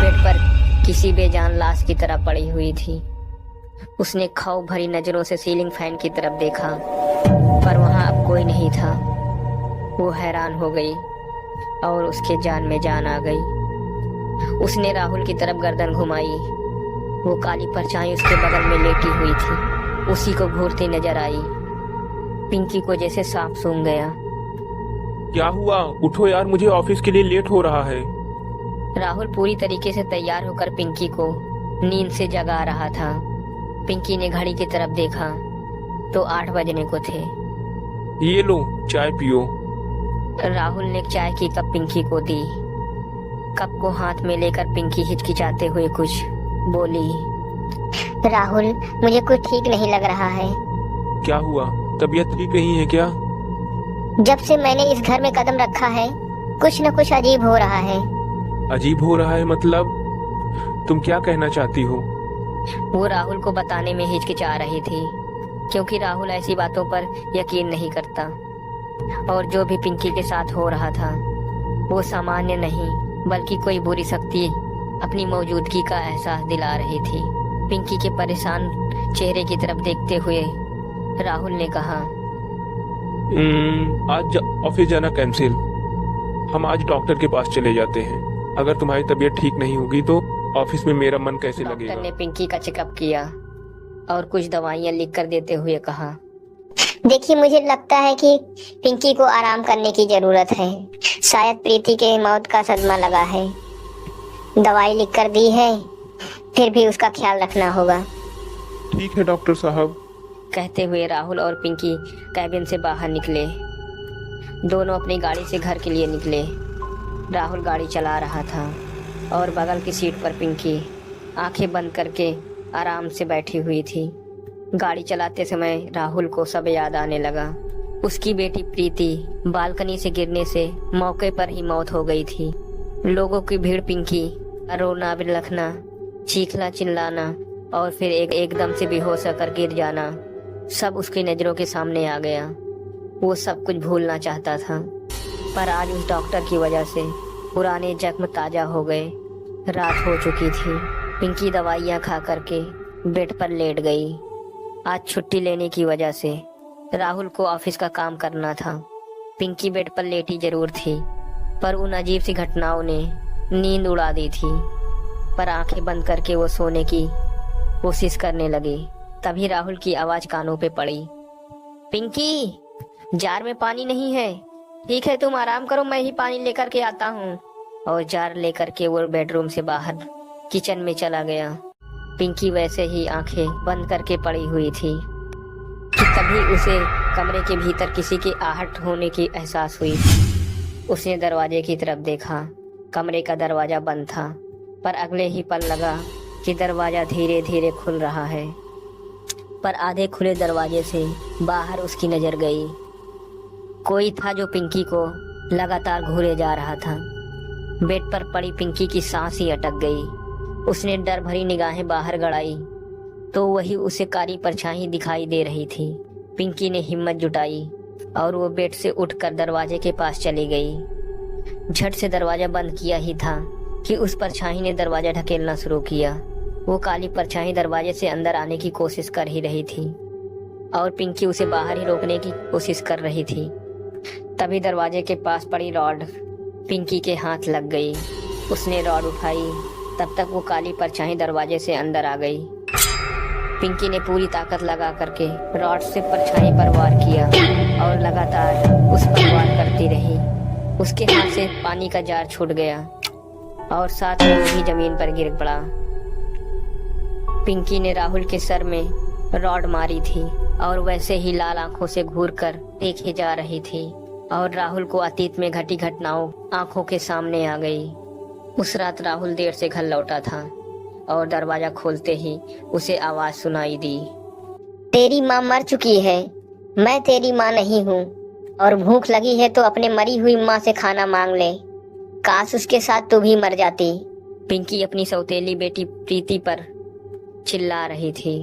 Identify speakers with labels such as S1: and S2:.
S1: Bed पर किसी बेजान लाश की तरह पड़ी हुई थी। उसने खौफ भरी नजरों से सीलिंग फैन की तरफ देखा, पर वहां अब कोई नहीं था। वो हैरान हो गई और उसके जान में जान आ गई। उसने राहुल की तरफ गर्दन घुमाई। वो काली परछाई उसके बगल में लेटी हुई थी, उसी को घूरती नजर आई। पिंकी को जैसे सांप सूंघ गया।
S2: क्या हुआ? उठो यार, मुझे ऑफिस के लिए लेट हो रहा है।
S1: राहुल पूरी तरीके से तैयार होकर पिंकी को नींद से जगा रहा था। पिंकी ने घड़ी की तरफ देखा तो 8 बजने को थे।
S2: ये लो, चाय पियो।
S1: राहुल ने चाय की कप पिंकी को दी। कप को हाथ में लेकर पिंकी हिचकिचाते हुए कुछ बोली।
S3: राहुल, मुझे कुछ ठीक नहीं लग रहा है।
S2: क्या हुआ? तबीयत ठीक नहीं है क्या?
S3: जब से मैंने इस घर में कदम रखा है, कुछ न कुछ अजीब हो रहा है।
S2: अजीब हो रहा है मतलब? तुम क्या कहना चाहती हो?
S1: वो राहुल को बताने में हिचकिचा रही थी, क्योंकि राहुल ऐसी बातों पर यकीन नहीं करता। और जो भी पिंकी के साथ हो रहा था वो सामान्य नहीं, बल्कि कोई बुरी शक्ति अपनी मौजूदगी का एहसास दिला रही थी। पिंकी के परेशान चेहरे की तरफ देखते हुए राहुल ने कहा,
S2: आज ऑफिस जाना कैंसिल। हम आज डॉक्टर के पास चले जाते हैं। अगर तुम्हारी तबीयत ठीक नहीं होगी तो ऑफिस में मेरा मन कैसे लगेगा?
S1: डॉक्टर ने पिंकी का चेकअप किया और कुछ दवाइयां लिख कर देते हुए कहा,
S3: देखिए, मुझे लगता है कि पिंकी को आराम करने की जरूरत है। शायद प्रीति के मौत का सदमा लगा है। दवाई लिख कर दी है, फिर भी उसका ख्याल रखना होगा।
S2: ठीक है डॉक्टर साहब।
S1: कहते हुए राहुल और पिंकी कैबिन से बाहर निकले। दोनों अपनी गाड़ी से घर के लिए निकले। राहुल गाड़ी चला रहा था और बगल की सीट पर पिंकी आंखें बंद करके आराम से बैठी हुई थी। गाड़ी चलाते समय राहुल को सब याद आने लगा। उसकी बेटी प्रीति बालकनी से गिरने से मौके पर ही मौत हो गई थी। लोगों की भीड़, पिंकी रोना बिलखना, चीखना चिल्लाना और फिर एकदम से बेहोश होकर गिर जाना, सब उसकी नजरों के सामने आ गया। वो सब कुछ भूलना चाहता था, पर आज उस डॉक्टर की वजह से पुराने जख्म ताजा हो गए। रात हो चुकी थी। पिंकी दवाइयाँ खा करके बेड पर लेट गई। आज छुट्टी लेने की वजह से राहुल को ऑफिस का काम करना था। पिंकी बेड पर लेटी जरूर थी, पर उन अजीब सी घटनाओं ने नींद उड़ा दी थी। पर आंखें बंद करके वो सोने की कोशिश करने लगी। तभी राहुल की आवाज कानों पे पड़ी, पिंकी, जार में पानी नहीं है। ठीक है, तुम आराम करो, मैं ही पानी लेकर के आता हूँ। और जार लेकर के वो बेडरूम से बाहर किचन में चला गया। पिंकी वैसे ही आंखें बंद करके पड़ी हुई थी कि तभी उसे कमरे के भीतर किसी की आहट होने की एहसास हुई। उसने दरवाजे की तरफ देखा। कमरे का दरवाजा बंद था, पर अगले ही पल लगा कि दरवाजा धीरे धीरे खुल रहा है। पर आधे खुले दरवाजे से बाहर उसकी नजर गई। कोई था जो पिंकी को लगातार घूरे जा रहा था। बेड पर पड़ी पिंकी की सांस ही अटक गई। उसने डर भरी निगाहें बाहर गड़ाई तो वही उसे काली परछाई दिखाई दे रही थी। पिंकी ने हिम्मत जुटाई और वो बेड से उठकर दरवाजे के पास चली गई। झट से दरवाजा बंद किया ही था कि उस परछाई ने दरवाजा ढकेलना शुरू किया। वो काली परछाई दरवाजे से अंदर आने की कोशिश कर ही रही थी और पिंकी उसे बाहर ही रोकने की कोशिश कर रही थी। तभी दरवाजे के पास पड़ी रॉड पिंकी के हाथ लग गई। उसने रॉड उठाई, तब तक वो काली परछाई दरवाजे से अंदर आ गई। पिंकी ने पूरी ताकत लगा करके रॉड से परछाई पर वार किया और लगातार उस पर वार करती रही। उसके हाथ से पानी का जार छूट गया और साथ में वो भी जमीन पर गिर पड़ा। पिंकी ने राहुल के सर में रॉड मारी थी और वैसे ही लाल आंखों से घूरकर देखे जा रही थी और राहुल को अतीत में घटी घटनाओं आंखों के सामने आ गई। उस रात राहुल देर से घर लौटा था और दरवाजा खोलते ही उसे आवाज सुनाई दी,
S3: तेरी माँ मर चुकी है, मैं तेरी माँ नहीं हूँ। और भूख लगी है तो अपने मरी हुई माँ से खाना मांग ले। काश उसके साथ तू भी मर जाती।
S1: पिंकी अपनी सौतेली बेटी प्रीति पर चिल्ला रही थी।